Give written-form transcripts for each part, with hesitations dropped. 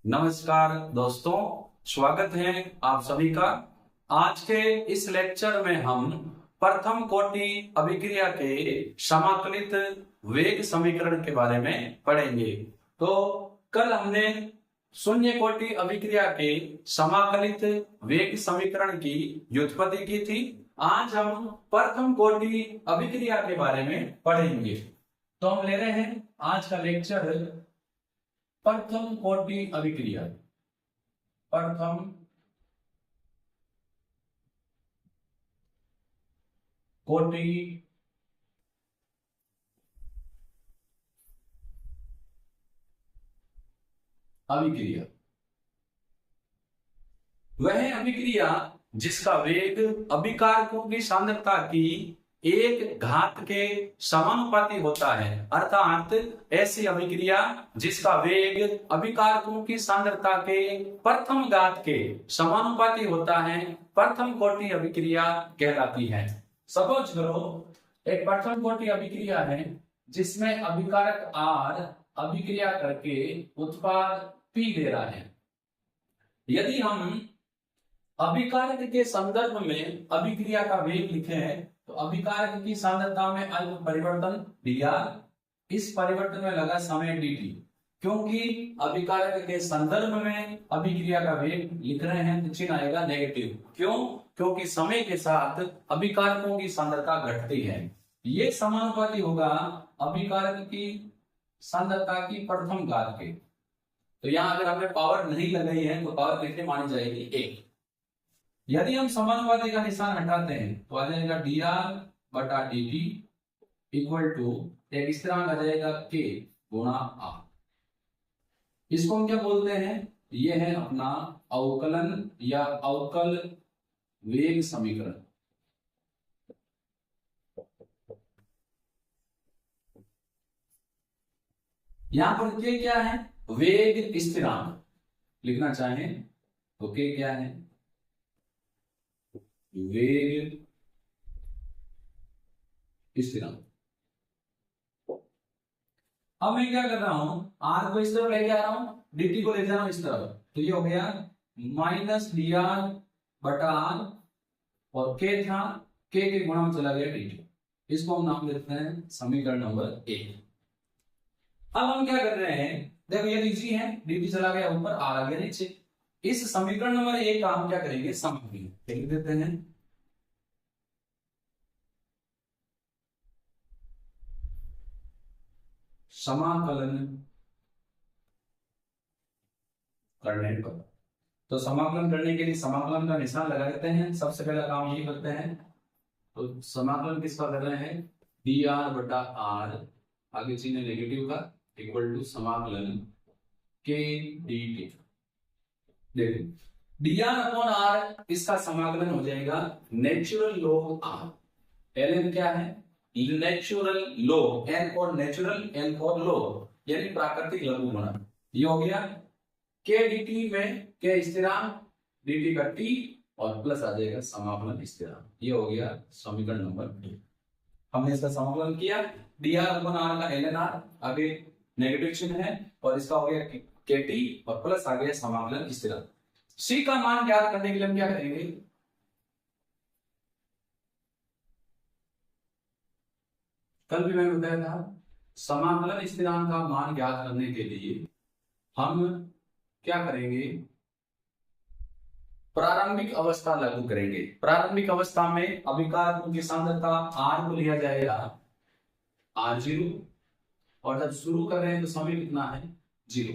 नमस्कार दोस्तों, स्वागत है आप सभी का। आज के इस लेक्चर में हम प्रथम कोटि अभिक्रिया के समाकलित वेग समीकरण के बारे में पढ़ेंगे। तो कल हमने शून्य कोटि अभिक्रिया के समाकलित वेग समीकरण की व्युत्पत्ति की थी। आज हम प्रथम कोटि अभिक्रिया के बारे में पढ़ेंगे। तो हम ले रहे हैं आज का लेक्चर प्रथम कोटि अभिक्रिया। प्रथम कोटि अभिक्रिया वह अभिक्रिया जिसका वेग अभिकारकों की सांद्रता की एक घात के समानुपाती होता है, अर्थात ऐसी अभिक्रिया जिसका वेग अभिकारकों की सांद्रता के प्रथम घात के समानुपाती होता है, प्रथम कोटि अभिक्रिया कहलाती है। सपोज करो एक प्रथम कोटि अभिक्रिया है जिसमें अभिकारक R अभिक्रिया करके उत्पाद P दे रहा है। यदि हम अभिकारक के संदर्भ में अभिक्रिया का वेग लिखे हैं तो अभिकारक की सांद्रता में अल्प परिवर्तन dr, इस परिवर्तन में लगा समय dt। क्योंकि अभिकारक के संदर्भ में अभिक्रिया का वेग लिख रहे हैं तो चिन्ह आएगा नेगेटिव। क्यों? क्योंकि समय के साथ अभिकारकों की सांद्रता घटती है। ये समानुपाती होगा अभिकारक की सांद्रता की प्रथम घात के। तो यहाँ अगर हमने पावर नहीं लगाई है तो पावर कितनी मानी जाएगी? 1। यदि हम समानुपाती का निशान हटाते हैं तो आ जाएगा dr बटा dt इक्वल टू एक स्थिरांक आ जाएगा k गुणा r। इसको हम क्या बोलते हैं? ये है अपना अवकलन या अवकल वेग समीकरण। यहां पर k क्या है? वेग स्थिरांक लिखना चाहें तो k क्या है? वेग स्थिरांक। अब मैं क्या कर रहा हूं, r को इस तरफ लेके आ रहा हूं, dt को ले जा रहा हूं इस तरफ, तो ये हो गया माइनस dr बटा r और k था, k के गुणा में चला गया dt। इसको हम नाम देते हैं समीकरण नंबर 1। अब हम क्या कर रहे हैं, देखो ये dt है, dt चला गया ऊपर, r आ गया नीचे। इस समीकरण नंबर 1 का हम क्या करेंगे? समाकलन लिख देते हैं। समाकलन करने पर, तो समाकलन करने के लिए समाकलन का निशान लगा देते हैं। सबसे पहला काम ये करते हैं, तो समाकलन किसका कर रहे हैं? dr बटा r, आगे चिन्ह नेगेटिव का, इक्वल टू समाकलन k dt। देखो dr अपॉन r, इसका समाकलन हो जाएगा नेचुरल लॉग r। ln क्या है? Natural log, n for natural, n for log, यानी प्राकृतिक लघुगणक। ये हो गया k dt में k स्थिरांक, dt का t और प्लस आ जाएगा समाकलन स्थिरांक। ये हो गया समीकरण नंबर 2। हमने इसका समाकलन किया, dr अपॉन r का ln r, आगे नेगेटिव चिन्ह है, और इसका हो गया kt और प्लस आ गया समाकलन स्थिरांक। c का मान ज्ञात करने के लिए हम क्या करेंगे? कल भी मैंने बताया था, समाकलन स्थिरांक का मान ज्ञात करने के लिए हम क्या करेंगे? प्रारंभिक अवस्था लागू करेंगे। प्रारंभिक अवस्था में अभिकारकों की सांद्रता r को लिया जाएगा r0, और जब शुरू कर रहे हैं तो समय कितना है? 0।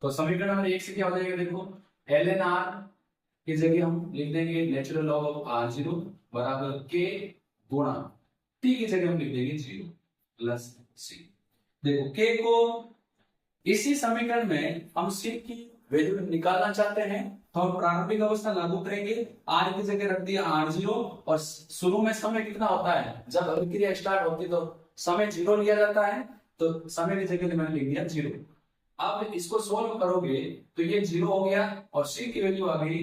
तो समीकरण नंबर 1 से क्या हो जाएगा? देखो ln r की जगह हम लिख देंगे नेचुरल लॉग ऑफ r0 बराबर k गुणा t की जगह हम लिख देंगे 0 प्लस c। देखो k को इसी समीकरण में हम c की वैल्यू निकालना चाहते हैं, तो हम प्रारंभिक अवस्था लागू करेंगे। r की जगह रख दिया r0, और शुरू में समय कितना होता है? जब अभिक्रिया स्टार्ट होती तो समय 0 लिया जाता है, तो समय की जगह मैंने लिख दिया 0। अब इसको सोल्व करोगे तो ये 0 हो गया, और c की वैल्यू आ गई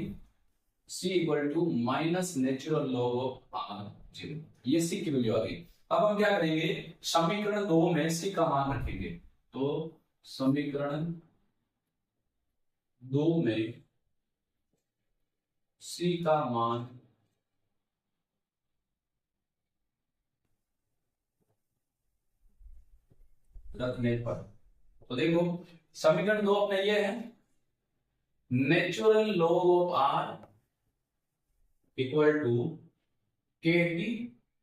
c equal to minus natural log of r0। ये c की वैल्यू आ गई। अब हम क्या करेंगे? समीकरण 2 में c का मान रखेंगे। तो समीकरण दो में c का मान रखने पर, तो देखो समीकरण दो अपने ये है, natural log of R equal to K T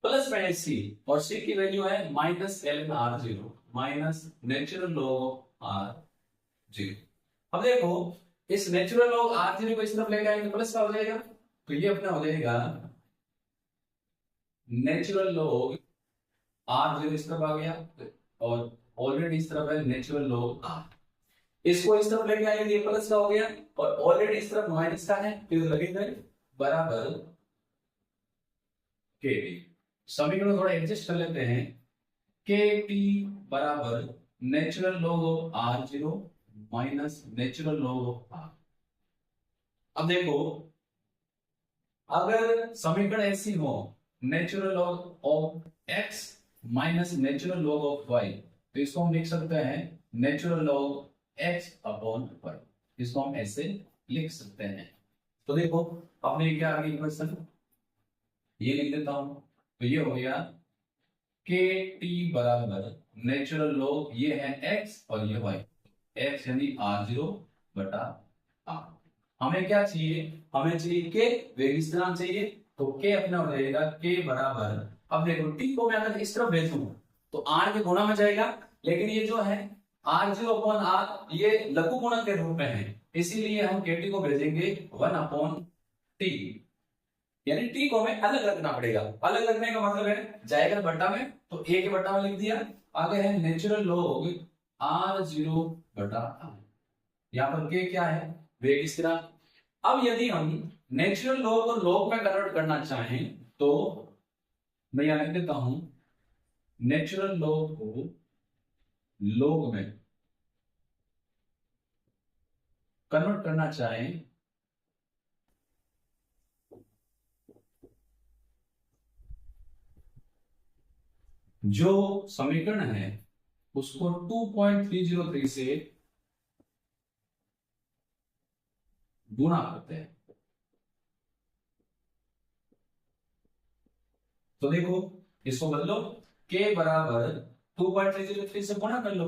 plus minus C, और सी की वैल्यू है minus L N R zero, minus natural log of R zero. अब देखो इस नेचुरल लॉग आर जीरो को इस तरफ लेके आएंगे प्लस का हो जाएगा, तो ये अपना हो जाएगा नेचुरल लॉग आर जीरो इस तरफ आ गया, और ऑलरेडी इस तरफ है नेचुरल लॉग आर, इसको इस तरफ लेके आएंगे ये प्लस का हो गया, और ऑलरेडी इस तरफ माइनस का है, तो लगेगा बराबर के टी। समीकरण थोड़ा एडजस्ट कर लेते हैं, के टी बराबर natural log of R zero minus natural log of R. अब देखो अगर समीकरण ऐसी हो natural log of X minus natural log of Y, तो इसको हम लिख सकते हैं natural log X upon Y, इसको हम ऐसे लिख सकते हैं। तो देखो आपने क्या आगे इक्वेशन ये लिख देता हूं, तो ये हो गया के टी बराबर नेचुरल लॉग, ये है एक्स और ये वाई, एक्स यानी आर जीरो बटा आर। हमें क्या चाहिए, हमें चाहिए के, वेग स्थिरांक चाहिए, तो के अपना हो जाएगा के बराबर, अब देखो टी को मैं अगर इस तरफ भेजूं तो आर के गुणा में जाएगा, लेकिन ये जो है आर जीरो अपॉन आर ये लघु गुणक के रूप में है, इसीलिए हम के टी को भेजेंगे वन अपॉन टी, यानी टी को हमें अलग रखना पड़ेगा। अलग रखने का मतलब है जाएगा बट्टा में, तो ए के बट्टा में लिख दिया, आगे है नेचुरल लॉग आर जीरो बटा आर, यहाँ पर के क्या है वेग स्थिरांक। अब यदि हम नेचुरल लॉग को लॉग में कन्वर्ट करना चाहें तो मैं यहां लिख देता हूं, नेचुरल लॉग को लॉग में कन्वर्ट करना चाहें जो समीकरण है उसको 2.303 से गुणा करते हैं, तो देखो इसको बदलो, k बराबर 2.303 से गुणा कर लो,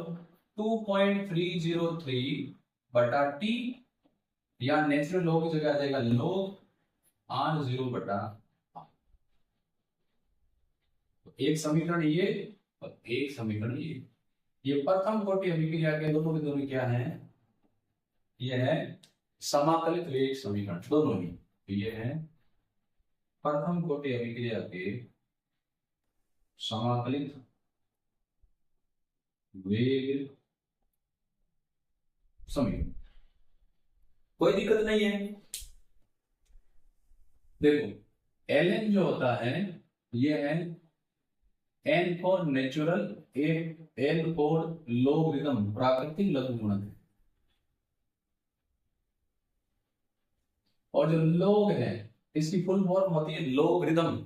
2.303 बटा टी, या नेचुरल लॉग की जगह आ जाएगा लॉग आर जीरो बटा आर। एक समीकरण ये और एक समीकरण ये प्रथम कोटि अभिक्रिया के दोनों क्या है, ये है समाकलित वेग समीकरण, दोनों ही, ये है प्रथम कोटि अभिक्रिया के समाकलित वेग समीकरण, कोई दिक्कत नहीं है। देखो ln जो होता है ये है n for natural, l for logarithm प्राकृतिक लघुगुणक है, और जो लोग है इसकी फुल फॉर्म होती है लोगरिथम,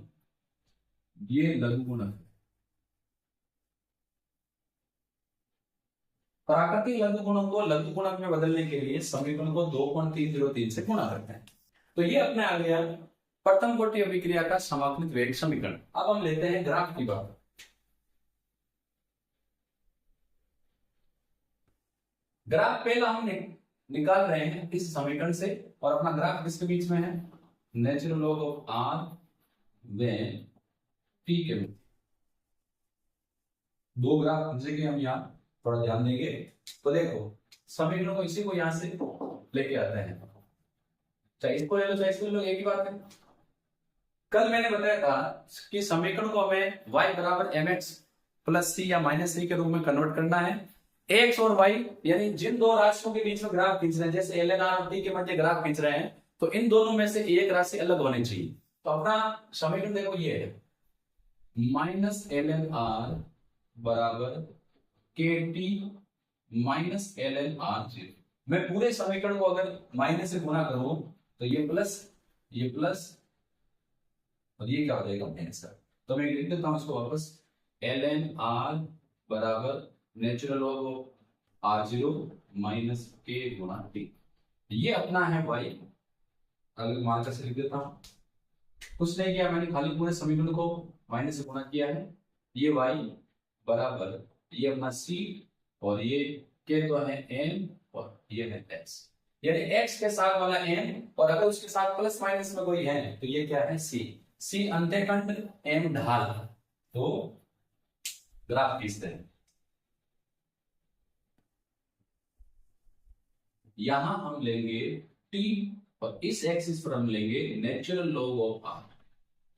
ये लघुगुणक है। प्राकृतिक लघुगुणक को लघुगुणक में बदलने के लिए समीकरण को 2.303 से गुणा करते हैं, तो ये अपने आ गया प्रथम कोटि अभिक्रिया का समाकलित वेग समीकरण। अब हम लेते हैं ग्राफ की बात। ग्राफ पहला हम निकाल रहे हैं इस समीकरण से, और अपना ग्राफ किसके बीच में है, नेचुरल लॉग ऑफ आर व टी के बीच। दो ग्राफ जैसे हम यहाँ थोड़ा ध्यान देंगे, तो देखो समीकरण को इसी को यहां से लेके आते हैं, चाहे इसको ले लो चाहे इसको ले लो, एक ही बात है। कल मैंने बताया था कि समीकरण को हमें y बराबर mx प्लस सी या माइनस सी के रूप में कन्वर्ट करना है। x और y यानी जिन दो राशियों के बीच में ग्राफ खींच रहे हैं, जैसे ln r और t के मध्य ग्राफ खींच रहे हैं, तो इन दोनों में से एक राशि अलग होनी चाहिए। तो अपना समीकरण देखो ये है माइनस ln r बराबर के T minus ln r zero. मैं पूरे समीकरण को अगर माइनस से गुणा करूं तो ये प्लस और ये क्या हो जाएगा माइनस। तो मैं लिख देता हूं इसको वापस, ln r बराबर natural log of r zero minus के गुणा टी, ये अपना है y, अगर मार्कर से लिख देता हूं, कुछ नहीं किया मैंने, खाली पूरे समीकरण को माइनस से गुणा किया है। ये y बराबर ये अपना c, और ये के तो है n, और ये है x, यानी x के साथ वाला n, और अगर उसके साथ प्लस माइनस में कोई है तो ये क्या है c। c अंत्यखंड, m ढाल, तो ग्राफ खींचते हैं। यहां हम लेंगे t, और इस एक्सिस पर हम लेंगे नेचुरल लॉग ऑफ r।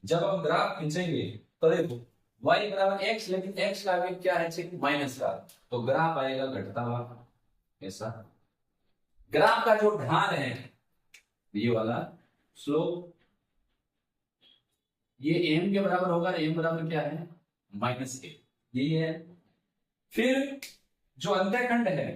जब हम ग्राफ खींचेंगे तो देखो y बराबर x, लेकिन x का आगे क्या है, माइनस का, तो ग्राफ आएगा घटता हुआ ऐसा। ग्राफ का जो ढाल है ये वाला स्लोप, ये m के बराबर होगा, m बराबर क्या है -a, यही है। फिर जो अंत्यखंड है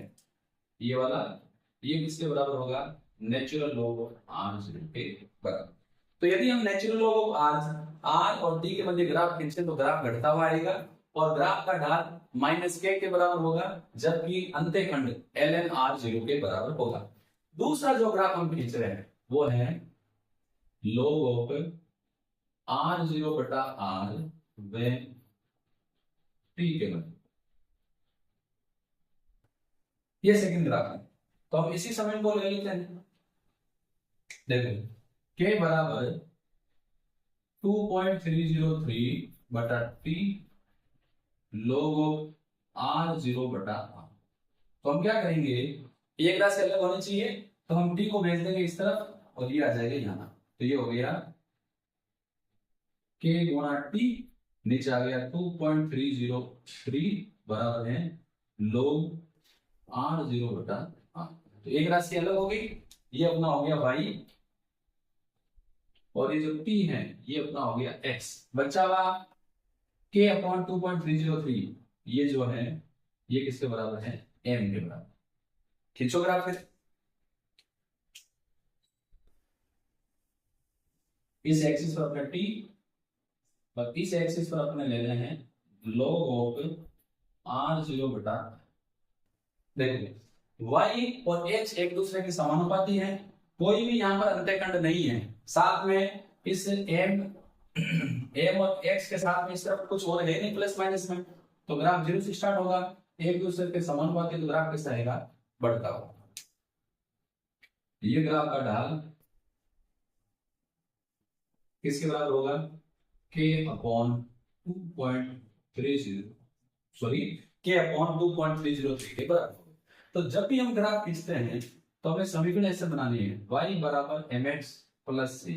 ये वाला, ये किसके बराबर होगा, नेचुरल लॉग ऑफ r के बराबर। तो यदि हम नेचुरल लॉग ऑफ r और t के मध्य ग्राफ खींचें तो ग्राफ घटता हुआ आएगा, और ग्राफ का ढाल -k के बराबर होगा, जबकि अंत्यखंड ln r0 के बराबर होगा। दूसरा जो ग्राफ हम खींच रहे हैं वो है log ऑफ r0 बटा r व t के मध्य, ये सेकंड ग्राफ है। तो हम इसी समय को ले लेते हैं। देखो k बराबर 2.303 बटा t log ऑफ r0 बटा r। तो हम क्या करेंगे, एक राशि अलग होनी चाहिए, तो हम t को भेज देंगे इस तरफ, और ये आ जाएगा यहाँ, तो ये हो गया k गुणा t, नीचे आ गया 2.303 बराबर है log r0 बटा r। तो एक राशि अलग हो गई, ये अपना हो गया y, और ये जो t है ये अपना हो गया x। बचा हुआ k अपॉन 2.303, ये जो है ये किसके बराबर है, m के बराबर। खींचो ग्राफ फिर, इस एक्सिस पर अपना t, और इस एक्सिस पर अपने ले रहे हैं log ऑफ r0 बटा। देखो y और x एक दूसरे के समानुपाती हैं, कोई भी यहाँ पर अंत्यखंड नहीं है, साथ में इस m और x के साथ में इस तरफ कुछ और है नहीं प्लस माइनस में, तो ग्राफ 0 से स्टार्ट होगा, एक दूसरे के समानुपाती, तो ग्राफ कैसा रहेगा, बढ़ता हुआ। ये ग्राफ का ढाल किसके बराबर होगा, k upon 2.30, sorry k upon 2.303 के बराबर होगा। तो जब भी हम ग्राफ खींचते हैं तो हमें समीकरण ऐसे बनानी है, y बराबर mx प्लस c।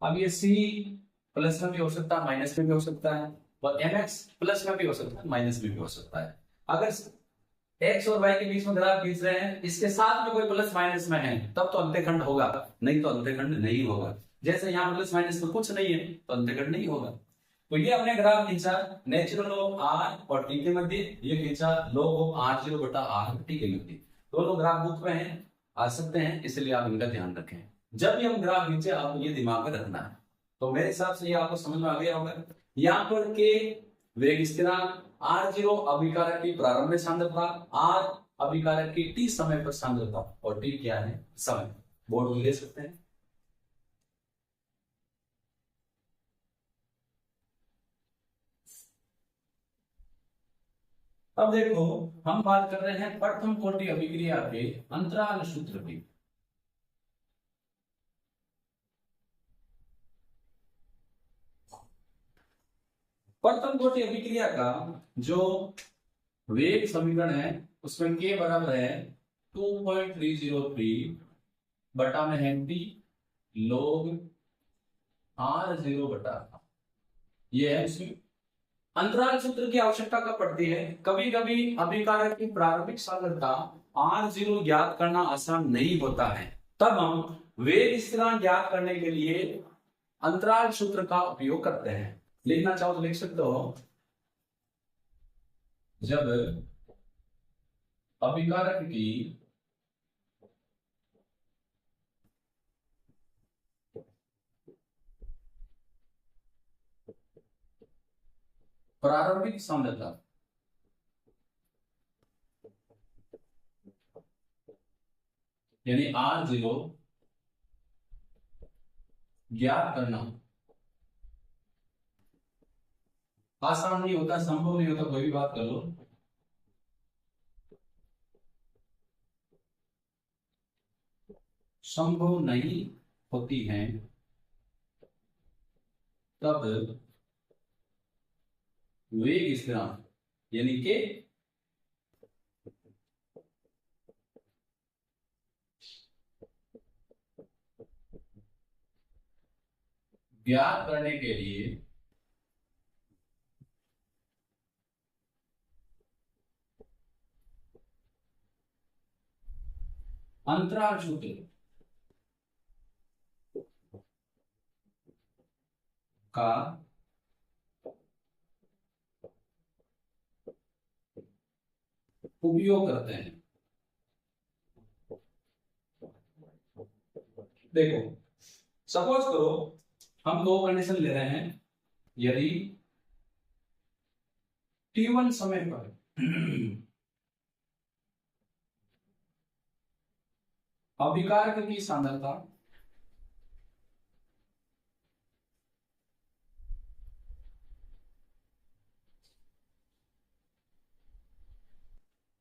अब ये c प्लस में भी हो सकता है, माइनस में भी हो सकता है, और mx प्लस में भी हो सकता है, माइनस में भी हो सकता है। अगर x और y के बीच में ग्राफ खींच रहे हैं, इसके साथ में कोई प्लस माइनस में है, तब तो अंत्यखंड होगा, नहीं तो अंत्यखंड नहीं होगा। जैसे यहाँ प्लस माइनस में कुछ नहीं है तो अंत्यखंड नहीं होगा। तो ये हमने ग्राफ खींचा नेचुरल ऑफ r और t के मध्य, ये खींचा log ऑफ r0 बटा r t के मध्य। दोनों ग्राफ बुक में हैं, आ सकते हैं, इसलिए आप इनका ध्यान रखें। जब भी हम ग्राफ खींचे आपको ये दिमाग में रखना है। तो मेरे हिसाब से ये आपको समझ में आ गया होगा। यहाँ पर के वेग स्थिरांक, r0 अभिकारक की प्रारंभिक सांद्रता, r अभिकारक की t समय पर सांद्रता, और t क्या है, समय। बोर्ड में ले सकते हैं। अब देखो हम बात कर रहे हैं प्रथम कोटि अभिक्रिया के अंतराल सूत्र की। प्रथम कोटि अभिक्रिया का जो वेग समीकरण है उसमें k बराबर है 2.303 बटा में है t log r0 बटा, ये है उसमें। अंतराल सूत्र की आवश्यकता कब पड़ती है, कभी कभी अभिकारक की प्रारंभिक सांद्रता r0 ज्ञात करना आसान नहीं होता है, तब हम वेग स्थिरांक ज्ञात करने के लिए अंतराल सूत्र का उपयोग करते हैं। लिखना चाहो तो लिख सकते हो, जब अभिकारक की प्रारंभिक सांद्रता यानी R0 ज्ञात करना आसान नहीं होता, संभव नहीं होता, कोई भी बात कर लो। संभव नहीं होती है तब वेग स्थिरांक यानी कि ज्ञात करने के लिए अंतराल सूत्र का उपयोग करते हैं। देखो सपोज करो हम दो कंडीशन ले रहे हैं। यदि t1 समय पर अभिकारक की सांद्रता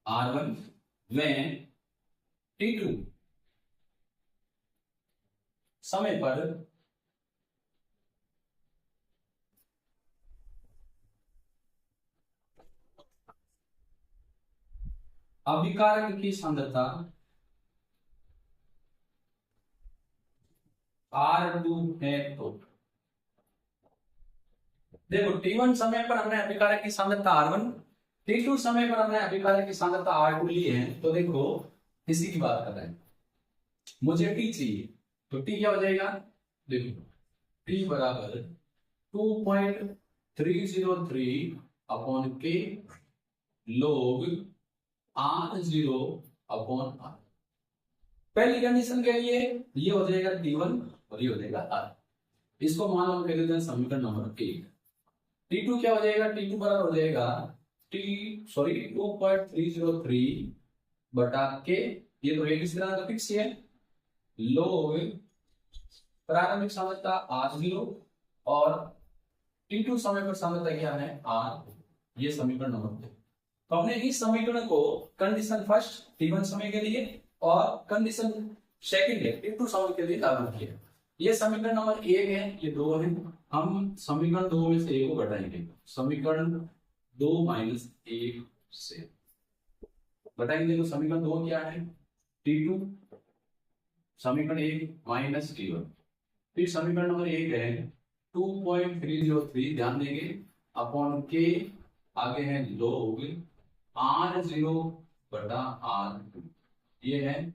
R1 when t2 समय पर अभिकारक की सांद्रता R2 है तो देखो t1 समय पर हमने अभिकारक की सांद्रता R1, t2 समय पर हमने अभिकारक की सांद्रता R2 ली है। तो देखो इसी की बात कर रहे हैं, मुझे t चाहिए तो t क्या हो जाएगा, देखो t बराबर 2.303 upon k log R0 upon R। पहली कंडीशन के लिए ये हो जाएगा t1 और ये हो जाएगा R। इसको मान लो कह देते हैं समीकरण नंबर 1। t2 क्या हो जाएगा, t2 बराबर हो जाएगा 2.303 बटा के, ये तो एक स्थिरांक फिक्स है, लोग प्रारंभिक सांद्रता R0 और t2 समय पर सांद्रता क्या है R। ये समीकरण नंबर 2। तो हमने इस समीकरण को कंडीशन फर्स्ट t1 समय के लिए और कंडीशन सेकंड है t2 समय के लिए लागू किया। ये समीकरण नंबर 1 है, ये 2 है। हम समीकरण 2 में से एक को घटाएंगे, समीकरण 2 माइनस 1 से बताएंगे। तो समीकरण 2 क्या है, t2, समीकरण 1 माइनस t1। फिर समीकरण नंबर 1 है 2.303, ध्यान देंगे, अपॉन के आगे है लोग R0 बटा R2। ये है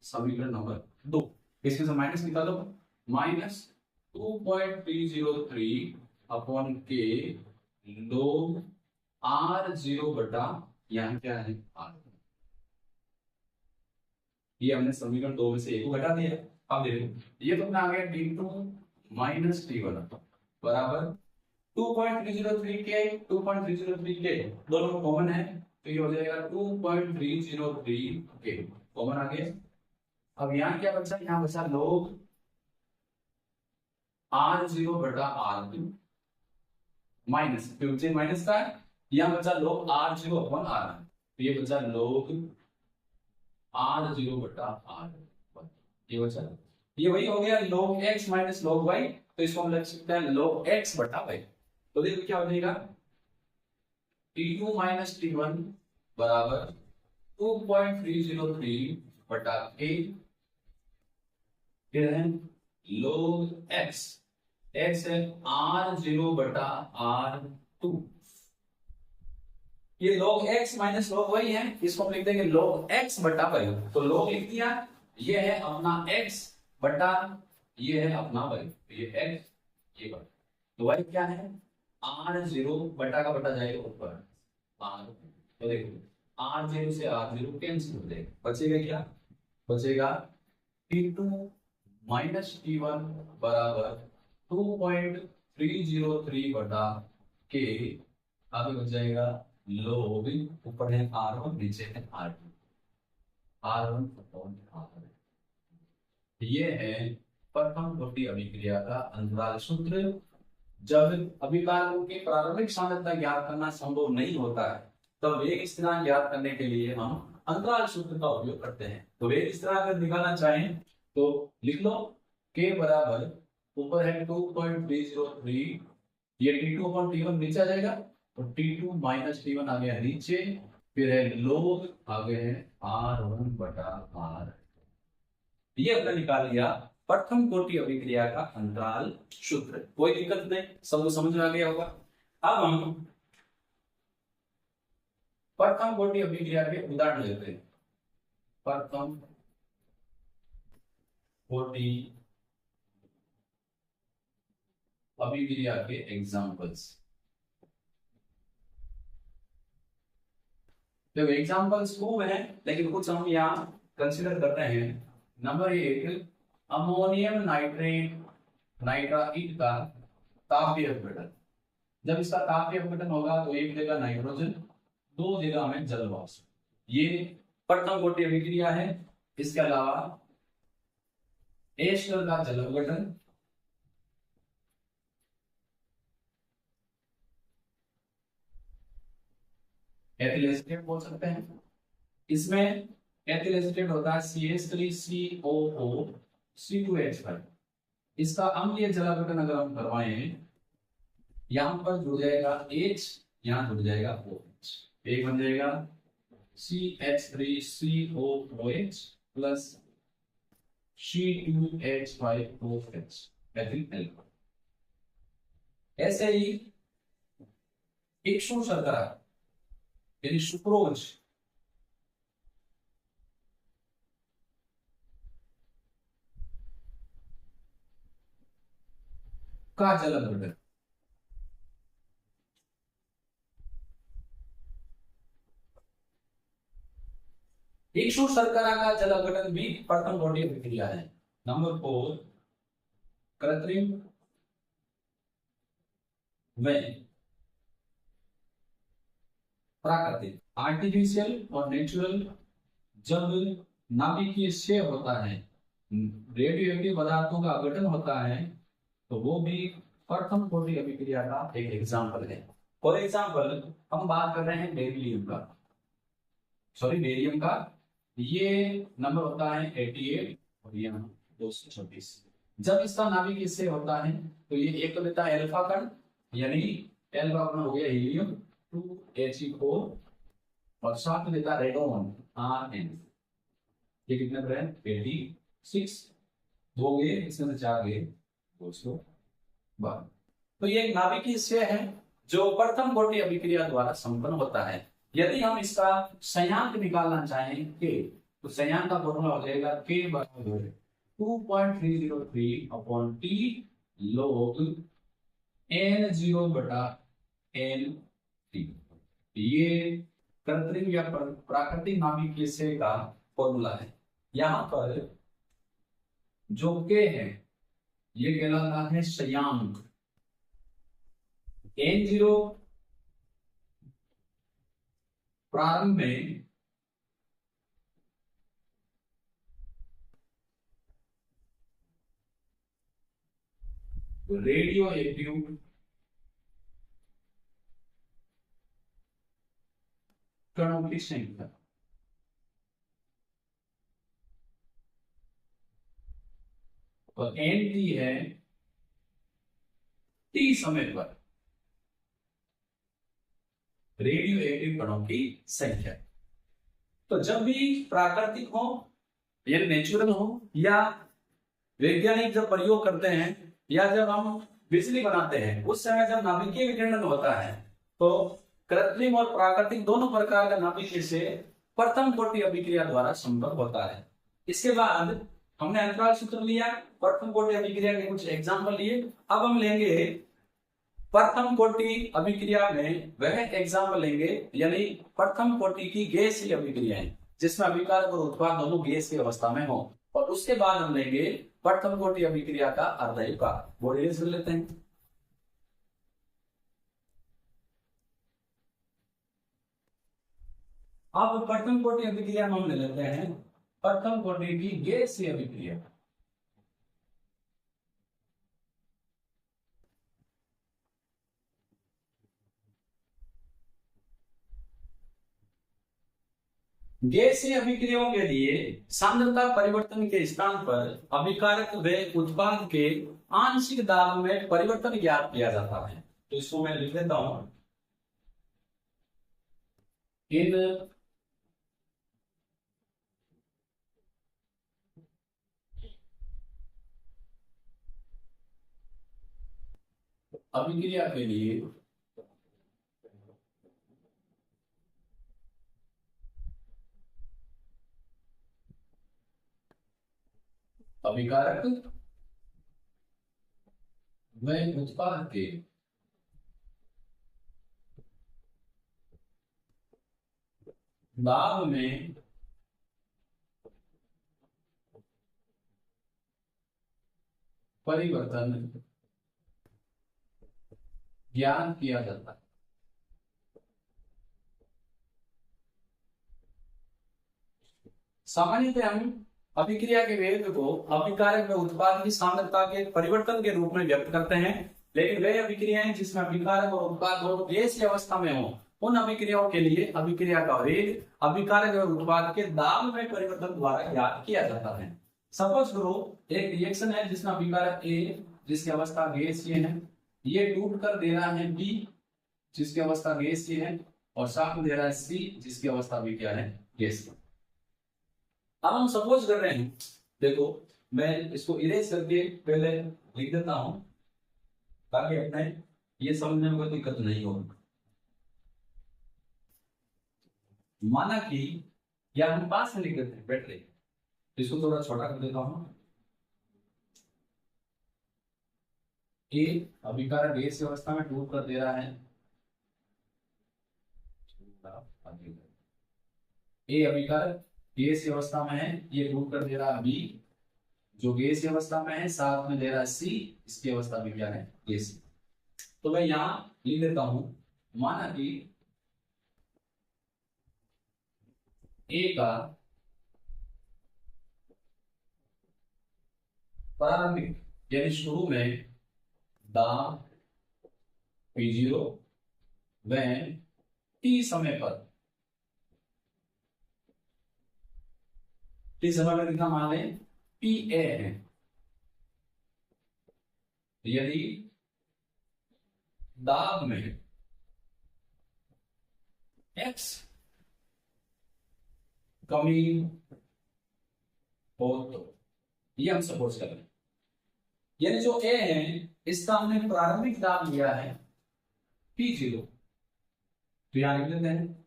समीकरण नंबर 2। इसमें से माइनस निकालो, माइनस 2.303 अपॉन के लोग R0 बटा यहाँ क्या है R। ये हमने समीकरण 2 में से एक को घटा दिया। अब देखो ये तो अपना आ गया t2 माइनस t1 बराबर 2.303 के 2.303 के दोनों में कॉमन है तो ये हो जाएगा 2.303 के कॉमन आ गया। अब यहाँ क्या बचा, यहाँ बचा लोग R0 बटा R2 माइनस, क्योंकि माइनस का है, यहाँ बचा लोग R0 अपॉन R। तो ये बचा लोग R0 बटा R, ये बचा, ये वही हो गया log x minus log y। तो इसको हम लिख सकते हैं log x बटा y। तो देखो क्या हो जाएगा, t2 माइनस t1 बराबर 2.303 बटा k, फिर है log x, x है R0 बटा R2। ये log x minus log y है, इसको हम लिख देंगे log x बटा y। तो log लिख दिया, ये है अपना x बटा ये है अपना y, ये x ये बटा, तो y क्या है R0 बटा का बटा जाएगा ऊपर R। तो देखो R0 से R0 कैंसिल हो जाएगा, बचेगा क्या, बचेगा t2 माइनस t1 बराबर 2.303 बटा k, आगे बच जाएगा लोग ऊपर है R1 नीचे है R2, R1 अपॉन R। ये है प्रथम कोटि अभिक्रिया का अंतराल सूत्र। जब अभिकारकों की प्रारंभिक सांद्रता ज्ञात करना संभव नहीं होता है, तब वेग स्थिरांक ज्ञात करने के लिए हम अंतराल सूत्र का उपयोग करते हैं। तो वेग स्थिरांक अगर निकालना चाहें तो लिख लो, k बराबर ऊपर है 2.303, ये T2 अपॉन T1 नीचे आ जाएगा, तो T2 माइनस T1 आ गया नीचे, फिर है लोग आगे है R1 बटा R। ये अपने निकाल लिया प्रथम कोटि अभिक्रिया का अंतराल सूत्र। कोई दिक्कत नहीं, सबको समझ में आ गया होगा। अब हम प्रथम कोटि अभिक्रिया के उदाहरण लेते हैं। प्रथम कोटि अभिक्रिया के एग्जांपल्स। तो एग्जांपल्स खूब हैं, लेकिन कुछ हम यहाँ कंसीडर करते हैं। नंबर 1, अमोनियम नाइट्रेट नाइट्राइड का तापीय अपघटन। जब इसका तापीय अपघटन होगा तो एक देगा नाइट्रोजन, दो देगा हमें जल वाष्प। ये प्रथम कोटि अभिक्रिया है। इसके अलावा एस्टर का जल अपघटन, एथिल एसीटेट बोल सकते हैं। इसमें एथिल एसीटेट होता है CH3COO C2H5। इसका अम्लीय जल अपघटन अगर हम करवाएं, यहां पर जुड़ जाएगा H, यहां जुड़ जाएगा OH, एक बन जाएगा CH3COOH plus C2H5OH ethyl alcohol. ऐसे ही इक्सु शर्करा यानी सुक्रोज का जल अपघटन, इक्सु शर्करा का जल अपघटन भी प्रथम कोटि अभिक्रिया है। नंबर 4, कृत्रिम में प्राकृतिक आर्टिफिशियल और नेचुरल। जब नाभिकीय क्षय होता है, रेडियो एक्टिव पदार्थों का अपघटन होता है, तो वो भी प्रथम कोटि अभिक्रिया का एक एग्जाम्पल है। फॉर एग्जाम्पल हम बात कर रहे हैं बेरिलियम का, सॉरी बेरियम का। ये नंबर होता है 88 और ये 226। जब इसका नाभिकीय क्षय होता है तो ये एक तो लेता है अल्फा कण, यानी अल्फा कण हो गया हीलियम 2He4, और साथ में देता है रेडोन Rn। ये कितने पर है 86, दो गए इसमें से 4 गए 212। तो ये एक नाभिकीय क्षय है जो प्रथम कोटि अभिक्रिया द्वारा संपन्न होता है। यदि हम इसका संयांक निकालना चाहें के, तो संयांक का फॉर्मूला हो जाएगा k बराबर 2.303 अपॉन T log N0 बटा Nt। ये कृत्रिम या प्राकृतिक नाभिकीय क्षय का फॉर्मूला है। यहां पर जो k है ये कहलाता है संयांक। N0 प्रारंभ में रेडियो एक्टिव कणों की संख्या, और Nt है T समय पर रेडियो एक्टिव कणों की संख्या। तो जब भी प्राकृतिक हो या नेचुरल हो या वैज्ञानिक जब प्रयोग करते हैं या जब हम बिजली बनाते हैं, उस समय जब नाभिकीय विकिरण होता है तो कृत्रिम और प्राकृतिक दोनों प्रकार का नाभिकीय से प्रथम कोटि अभिक्रिया द्वारा संभव होता है। इसके बाद हमने अंतराल सूत्र लिया, प्रथम कोटि अभिक्रिया के कुछ एग्जाम्पल लिए। अब हम लेंगे प्रथम कोटि अभिक्रिया में वह एग्जाम्पल लेंगे, यानी प्रथम कोटि की गैसीय अभिक्रियाएं जिसमें अभिकार और उत्पाद दोनों गैस की अवस्था में हो। और उसके बाद हम लेंगे प्रथम कोटि अभिक्रिया का अर्धयुग्मक। वो डिटेल्स ले लेते हैं। अब प्रथम कोटि अभिक्रिया हम ले लेते हैं प्रथम कोटि की गैसीय अभिक्रिया। गैसीय अभिक्रियाओं के लिए सांद्रता परिवर्तन के स्थान पर अभिकारक व उत्पाद के आंशिक दाब में परिवर्तन ज्ञात किया जाता है। तो इसको मैं लिख देता हूं, इन अभिक्रिया के लिए अभिकारक व उत्पाद के दाब में परिवर्तन ज्ञान किया जाता है। सामान्यतः हम अभिक्रिया के वेग को अभिकारक व उत्पाद की सांद्रता के परिवर्तन के रूप में व्यक्त करते हैं, लेकिन वे अभिक्रियाएं जिसमें अभिकारक और उत्पाद हो गैसीय अवस्था में हो, उन अभिक्रियाओं के लिए अभिक्रिया का वेग अभिकारक व उत्पाद के दाब में परिवर्तन द्वारा ज्ञात किया जाता है। सपोज करो एक रिएक्शन है जिसमें अभिकारक ए जिसकी अवस्था गैसीय है, ये टूट कर दे रहा है बी जिसकी अवस्था गैसीय है, और साथ में दे रहा है सी जिसकी अवस्था भी क्या है, गैसीय। अब हम सपोज कर रहे हैं, देखो मैं इसको इरेज करके पहले लिख देता हूं ताकि अपने ये समझने में कोई दिक्कत नहीं हो। माना कि या हम पास में लिख देते हैं बेटर, इसको थोड़ा छोटा कर देता हूं। ए अभिकारक गैसीय अवस्था में टूट कर दे रहा है, ए अभिकारक गैसीय अवस्था में है, ये टूट कर दे रहा है बी जो गैसीय अवस्था में है, साथ में दे रहा है सी, इसकी अवस्था भी क्या है, गैसीय। तो मैं यहां लिख देता हूं, माना कि ए का प्रारंभिक यानी शुरू में दाब P0 व टी समय पर टी समय पर कितना मान लें, PA है। यदि दाब में X कमी हो तो ये हम सपोज कर रहे हैं, यानी जो A है इसका हमने प्रारंभिक दाब लिया है P0, तो यहां लिख लेते हैं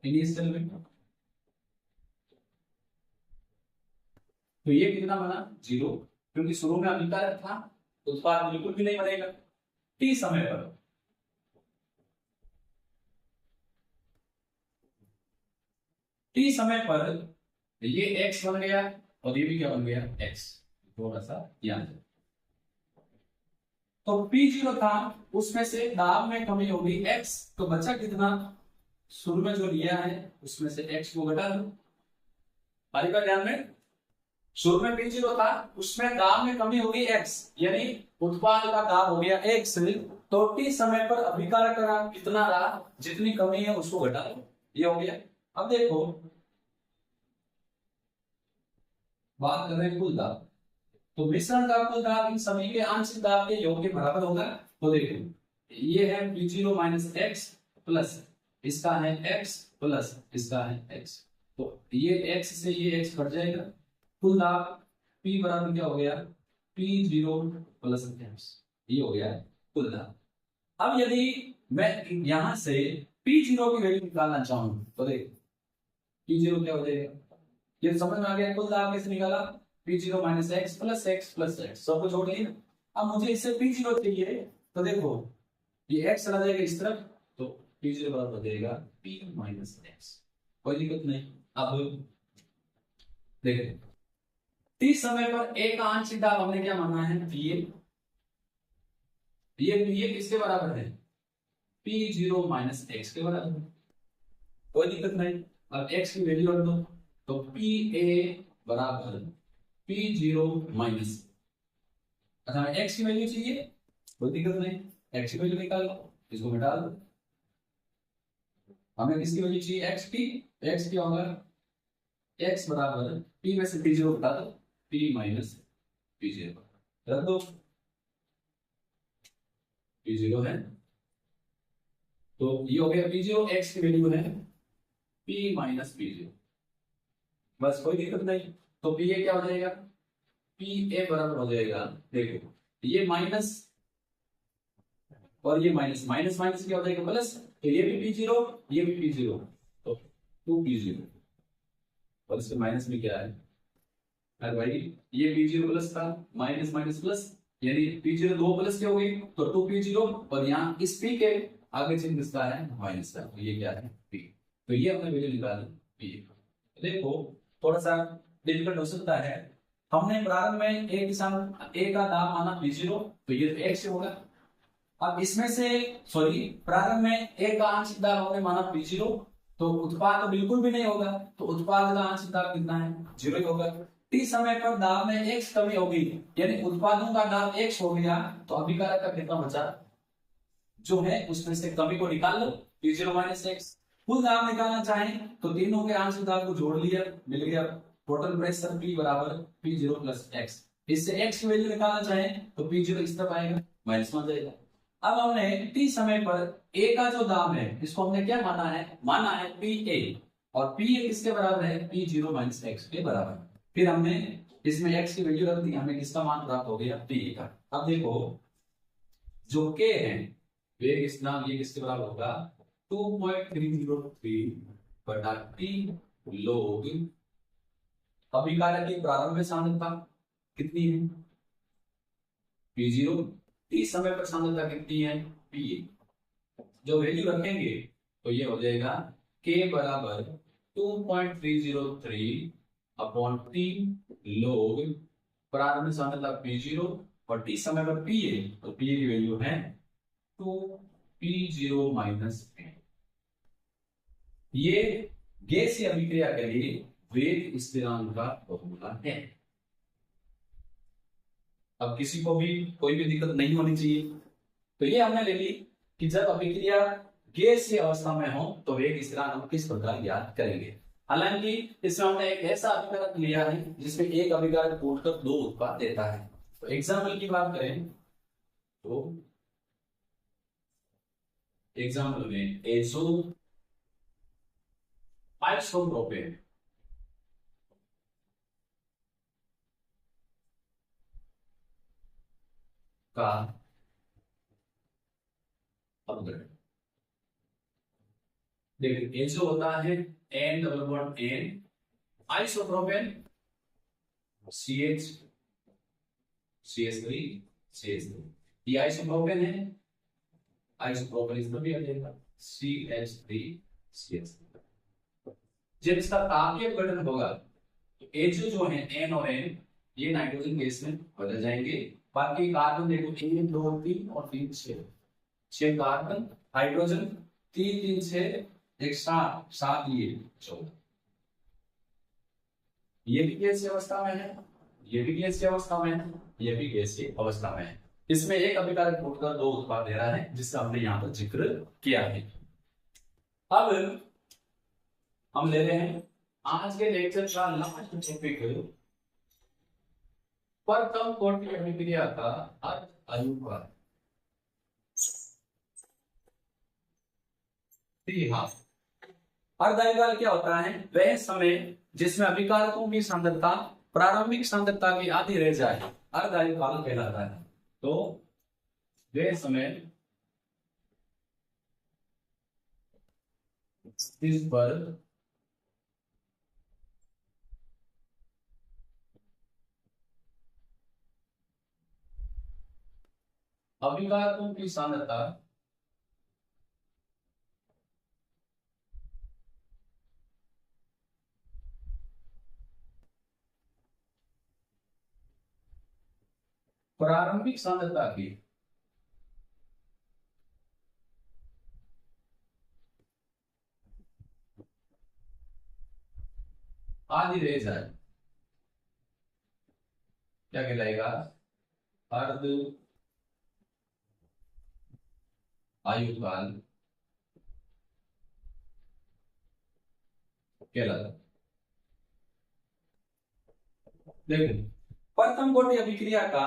इनिशियल में, तो ये कितना बना 0, क्योंकि शुरू में अभिकारक था, उत्पाद बिल्कुल भी नहीं बनेगा। टी समय पर ये x बन गया और ये भी क्या बन गया, x, थोड़ा सा ध्यान दो। तो P0 था, उसमें से दाब में कमी होगी x, तो बचा कितना, शुरू में जो लिया है उसमें से x को घटा दो। हमारी बात ध्यान में, शुरू में P0 था, उसमें दाब में कमी होगी x, यानी उत्पाद का दाब हो गया x, तो t समय पर अभिकारक का कितना रहा, जितनी कमी है उसको घटा दो, ये हो गया। अब देखो बात कर रहे हैं कुल दाब, तो मिश्रण का कुल दाब इन सभी के आंशिक दाब के योग के बराबर होगा। तो देखो ये है P0 माइनस x प्लस इसका है x प्लस इसका है x, तो ये x से ये x कट जाएगा, कुल दाब P बराबर क्या हो गया, P0 प्लस x, ये हो गया कुल दाब। अब यदि मैं यहां से P0 की वैल्यू निकालना चाहूं तो देख P0 क्या हो जाएगा, ये समझ में आ गया, कुल दाब कैसे निकाला, P0 minus x plus x plus x, सब कुछ छोड़ लिया। अब मुझे इससे P0 चाहिए, तो देखो ये x चला जाएगा इस तरफ, तो P0 बराबर हो जाएगा P माइनस x, कोई दिक्कत नहीं। अब देखो t समय पर a का आंशिक दाब हमने क्या माना है, ये किसके बराबर है, P0 माइनस x के बराबर, कोई दिक्कत नहीं। अब x की वैल्यू रख दो, तो PA बराबर P0 माइनस, अच्छा x की वैल्यू चाहिए, कोई दिक्कत नहीं, x की वैल्यू निकाल लो, इसको घटा दो, हमें किसकी वैल्यू चाहिए, x की होगा x बराबर p में से p0 बता दो, p माइनस p0 रख दो, p0 है तो ये हो गया p0, x की वैल्यू है p माइनस p0, बस कोई दिक्कत नहीं। तो p a क्या हो जाएगा, p a बराबर हो जाएगा, देखो ये माइनस और ये माइनस, माइनस माइनस क्या हो जाएगा प्लस, तो ये भी p0 ये भी p0, तो 2p0 और इसके माइनस में क्या है, अरे भाई ये p0 प्लस था, माइनस माइनस प्लस, यानी p0 दो प्लस के हो गई तो 2p0, और यहाँ इस p के आगे चिन्ह किसका है, माइनस का, तो ये क्या है p, तो ये हमने वैल्यू निकाली p। देखो थोड़ा सा डिफिकल्ट हो सकता है, हमने प्रारंभ में a के साथ a का दाम माना p0, तो ये तो x होगा। अब इसमें से सॉरी प्रारंभ में a का आंशिक दाब हमने माना p0, तो उत्पाद तो बिल्कुल भी नहीं होगा, तो उत्पाद का आंशिक दाब कितना है, 0 ही होगा। t समय पर दाब में x कमी होगी, यानी उत्पादों का दाब x हो गया, तो अभिकारक का कितना बचा, जो है उसमें से कमी को निकाल लो, p0 माइनस x। कुल दाब निकालना चाहें तो तीनों के आंशिक दाब को जोड़ लिया, मिल गया टोटल प्रेशर p बराबर p0 प्लस x। इससे x की वैल्यू निकालना चाहें तो p0 इस तरफ आएगा, माइनस में जाएगा। अब हमने t समय पर a का जो दाब है इसको हमने क्या माना है, pa, और pa किसके बराबर है, p0 माइनस x के बराबर। फिर हमने इसमें x की वैल्यू रख दी, हमें किसका मान प्राप्त हो गया, pa का। अब देखो जो k है वे किस नाम, ये किसके बराबर होगा, 2.303 बटा t log अभिकारक की प्रारंभिक सांद्रता कितनी है, p0, t समय पर सांद्रता कितनी है, pa, जो वैल्यू रखेंगे तो ये हो जाएगा k बराबर 2.303 अपॉन t log प्रारंभिक सांद्रता p0 और t समय पर pa, तो pa की वैल्यू है 2p0 माइनस a। ये गैसीय अभिक्रिया के लिए वेग स्थिरांक का फॉर्मूला है। अब किसी को भी कोई भी दिक्कत नहीं होनी चाहिए, तो ये हमने ले ली कि जब अभिक्रिया गैसीय अवस्था में हो तो वेग स्थिरांक हम किस प्रकार ज्ञात करेंगे। हालांकि इसमें हमने एक ऐसा अभिकारक लिया है जिसमें एक अभिकारक टूटकर दो उत्पाद देता है। तो एग्जाम्पल की बात करें तो एग्जाम्पल में एजो आइसोप्रोपेन का अपग्रेड, देखिए एजो होता है N double bond N, isopropane CH CH3 CH3, ये आइसोप्रोपेन है, आइसोप्रोपेन इसमें भी आ जाएगा CH3 CH3। जब इसका तापीय अपघटन होगा तो एचओ जो है एन और एन ये नाइट्रोजन गैस में बदल जाएंगे। बाकी कार्बन देखो 1 2 3 और 3 6, 6 कार्बन, हाइड्रोजन 3 3 6 एक 7 7 ये 14, ये भी गैसीय अवस्था में है, ये भी गैसीय अवस्था में है, ये भी गैसीय अवस्था में है। इसमें एक अभिकारक टूटकर दो उत्पाद दे रहा है जिसका हमने यहाँ पर जिक्र किया है। अब हम ले रहे हैं आज के लेक्चर का लास्ट टॉपिक, प्रथम कोटि अभिक्रिया का अर्ध अनुपात। अर्ध अनुपात क्या होता है, वह समय जिसमें अभिकारकों की सांद्रता प्रारंभिक सांद्रता की आधी रह जाए, अर्ध अनुपात कहलाता है। तो वह समय इस पर अभिकारकों की सांद्रता प्रारंभिक सांद्रता की आधी रह जाए क्या कहलाएगा, अर्ध आयुकाल कहलाता है। देखो प्रथम कोटि अभिक्रिया का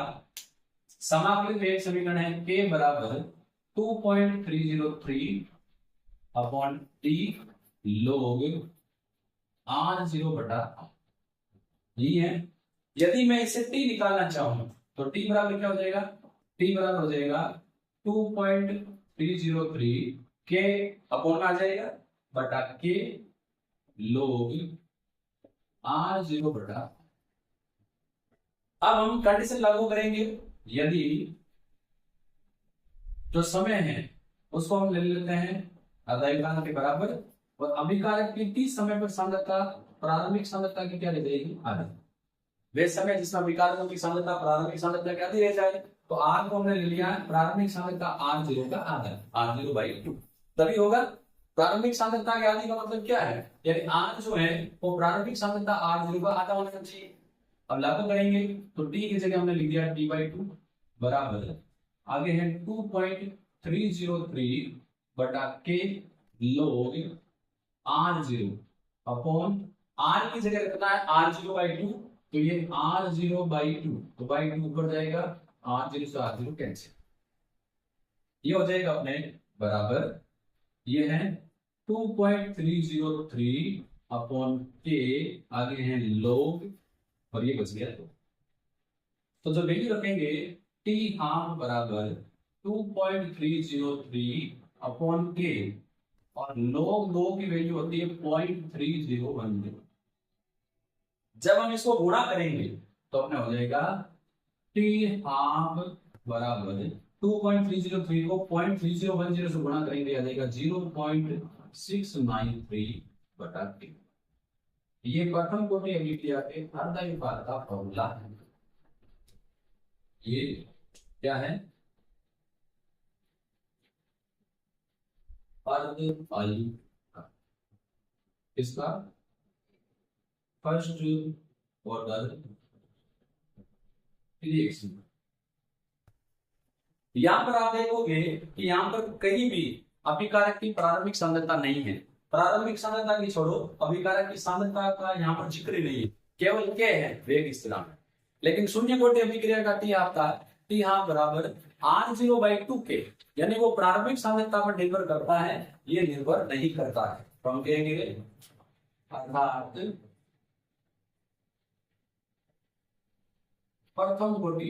समाकलित वेग समीकरण है k बराबर 2.303 अपॉन टी log r0 बटा यही है। यदि मैं इसे t निकालना चाहूं तो t बराबर क्या हो जाएगा, t बराबर हो जाएगा 2.303 k अपॉन आ जाएगा बटा k log r0 बटा। अब हम कंडीशन लागू करेंगे, यदि जो समय है उसको हम ले लेते हैं अभिकारक के बराबर और अभिकारक की t समय पर सांद्रता प्रारंभिक सांद्रता की क्या रह जाएगी, आधा। वे समय जिसमें अभिकारकों की सांद्रता प्रारंभिक सांद्रता क्या रह जाए, तो r को हमने ले लिया प्रारंभिक सांद्रता r0 का आधा, r0/2 तभी होगा। प्रारंभिक सांद्रता के आधी का मतलब क्या है, यानी r जो है वो प्रारंभिक सांद्रता r0 का आधा होना चाहिए। अब लागू करेंगे तो t की जगह हमने लिख दिया t/2 बराबर आगे है 2.303 बटा k log r0 upon r की जगह रखना है r0/2, तो ये r0/2 तो बाई 2 ऊपर जाएगा, r0 से r0 कैंसिल, ये हो जाएगा अपने बराबर ये है 2.303 अपॉन k आगे है log और ये बच गया। तो जो वैल्यू रखेंगे t हाफ बराबर 2.303 अपॉन k और log 2 की वैल्यू होती है 0.3010। जब हम इसको गुणा करेंगे तो अपने हो जाएगा t हाफ बराबर 2.303 को 0.3010 से गुणा करेंगे आ जाएगा 0.693 बटा k। ये प्रथम कोटि अभिक्रिया के अर्धायुपात का फॉर्मूला है। ये क्या है, अर्धायु का, इसका फर्स्ट ऑर्डर रिएक्शन। यहां पर आप देखोगे कि यहां पर कहीं भी अभिकारक की प्रारंभिक सांद्रता नहीं है, प्रारंभिक सांद्रता की छोड़ो अभिकारक की सांद्रता का यहाँ पर जिक्र ही नहीं है, केवल क्या है वेग स्थिरांक। लेकिन शून्य कोटि अभिक्रिया का टी आपका टी हाफ बराबर r0/2 के, यानी वो प्रारंभिक सांद्रता पर निर्भर करता है, ये निर्भर नहीं करता है। तो हम कहेंगे अर्थात प्रथम कोटि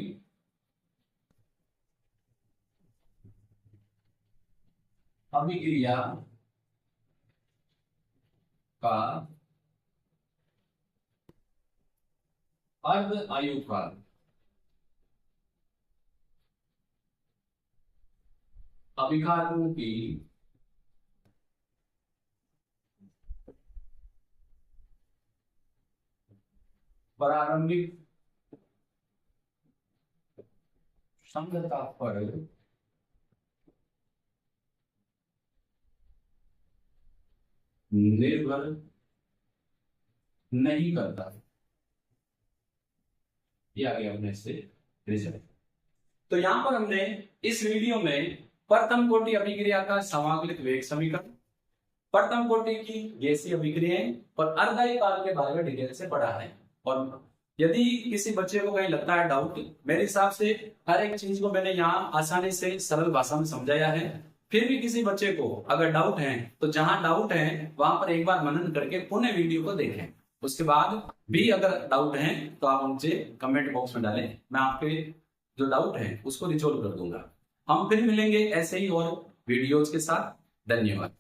अभिक्रिया का अर्धायुकाल अभिकारकों की प्रारंभिक सांद्रता पर निर्भर नहीं करता। ये आ गया अपने से रिजल्ट। तो यहां पर हमने इस वीडियो में प्रथम कोटि अभिक्रिया का समाकलित वेग समीकरण, प्रथम कोटि की गैसीय अभिक्रियाएं और अर्धायुकाल के बारे में डिटेल से पढ़ा है। और यदि किसी बच्चे को कहीं लगता है डाउट, मेरे हिसाब से हर एक चीज को मैंने यहाँ आसानी से सरल भाषा में समझाया है। फिर भी किसी बच्चे को अगर डाउट है तो जहां डाउट है वहां पर एक बार मनन करके पुनः वीडियो को देखें। उसके बाद भी अगर डाउट है तो आप मुझे कमेंट बॉक्स में डालें, मैं आपके जो डाउट है उसको रिजॉल्व कर दूंगा। हम फिर मिलेंगे ऐसे ही और वीडियोज के साथ। धन्यवाद।